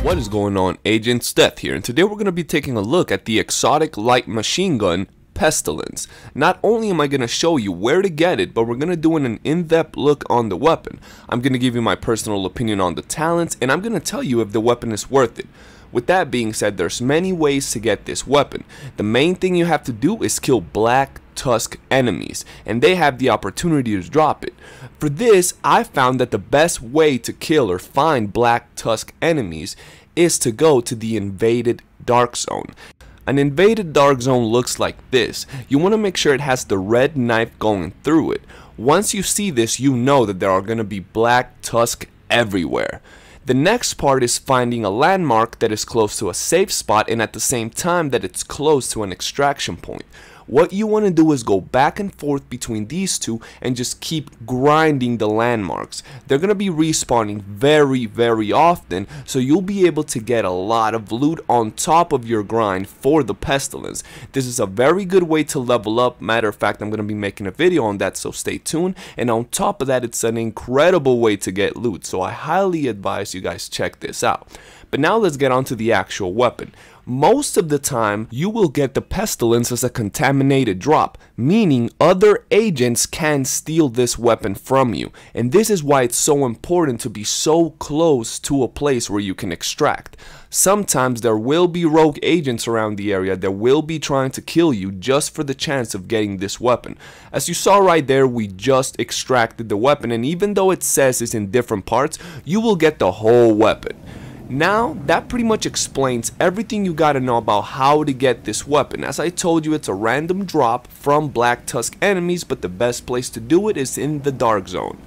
What is going on, Agent Death here, and today we're going to be taking a look at the exotic light machine gun Pestilence. Not only am I going to show you where to get it, but we're going to do an in-depth look on the weapon. I'm going to give you my personal opinion on the talents, and I'm going to tell you if the weapon is worth it. With that being said, there's many ways to get this weapon. The main thing you have to do is kill Black Tusk enemies, and they have the opportunity to drop it. For this, I found that the best way to kill or find Black Tusk enemies is to go to the invaded dark zone. An invaded dark zone looks like this. You want to make sure it has the red knife going through it. Once you see this, you know that there are going to be Black Tusk everywhere. The next part is finding a landmark that is close to a safe spot and at the same time that it's close to an extraction point. What you want to do is go back and forth between these two and just keep grinding the landmarks. They're going to be respawning very often, so you'll be able to get a lot of loot on top of your grind for the Pestilence. This is a very good way to level up. Matter of fact, I'm going to be making a video on that, so stay tuned. And on top of that, it's an incredible way to get loot, so I highly advise you guys check this out. But now let's get on to the actual weapon. Most of the time, you will get the Pestilence as a contaminated drop, meaning other agents can steal this weapon from you. And this is why it's so important to be so close to a place where you can extract. Sometimes there will be rogue agents around the area that will be trying to kill you just for the chance of getting this weapon. As you saw right there, we just extracted the weapon, and even though it says it's in different parts, you will get the whole weapon. Now, that pretty much explains everything you gotta know about how to get this weapon. As I told you, it's a random drop from Black Tusk enemies, but the best place to do it is in the Dark Zone.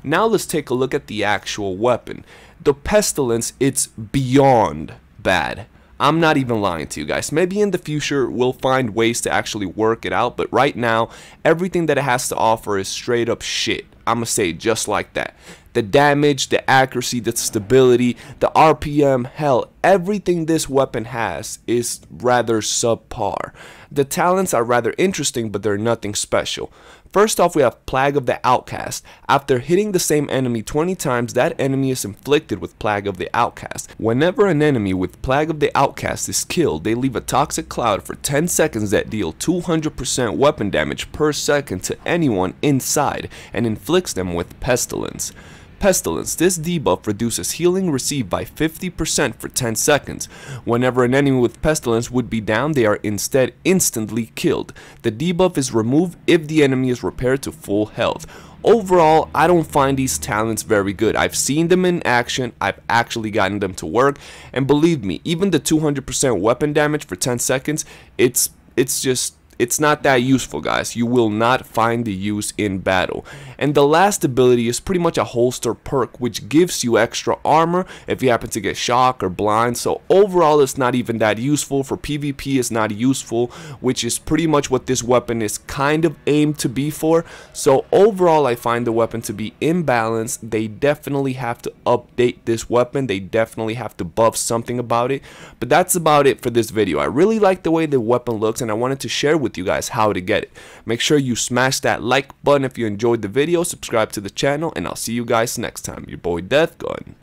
Now let's take a look at the actual weapon. The Pestilence, it's beyond bad. I'm not even lying to you guys. Maybe in the future we'll find ways to actually work it out, but right now, everything that it has to offer is straight up shit. I'ma say it just like that. The damage, the accuracy, the stability, the RPM, hell, everything this weapon has is rather subpar. The talents are rather interesting, but they're nothing special. First off, we have Plague of the Outcast. After hitting the same enemy 20 times, that enemy is inflicted with Plague of the Outcast. Whenever an enemy with Plague of the Outcast is killed, they leave a toxic cloud for 10 seconds that deal 200% weapon damage per second to anyone inside and inflicts them with Pestilence. Pestilence, this debuff reduces healing received by 50% for 10 seconds. Whenever an enemy with Pestilence would be down, they are instead instantly killed. The debuff is removed if the enemy is repaired to full health. Overall, I don't find these talents very good. I've seen them in action, I've actually gotten them to work, and believe me, even the 200% weapon damage for 10 seconds, it's not that useful, guys. You will not find the use in battle. And the last ability is pretty much a holster perk, which gives you extra armor if you happen to get shocked or blind. So overall, it's not even that useful. For PvP, it's not useful, which is pretty much what this weapon is kind of aimed to be for. So overall, I find the weapon to be imbalanced. They definitely have to update this weapon. They definitely have to buff something about it. But that's about it for this video. I really like the way the weapon looks, and I wanted to share with you guys how to get it. Make sure you smash that like button if you enjoyed the video, subscribe to the channel, and I'll see you guys next time. Your boy Death Gun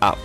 out.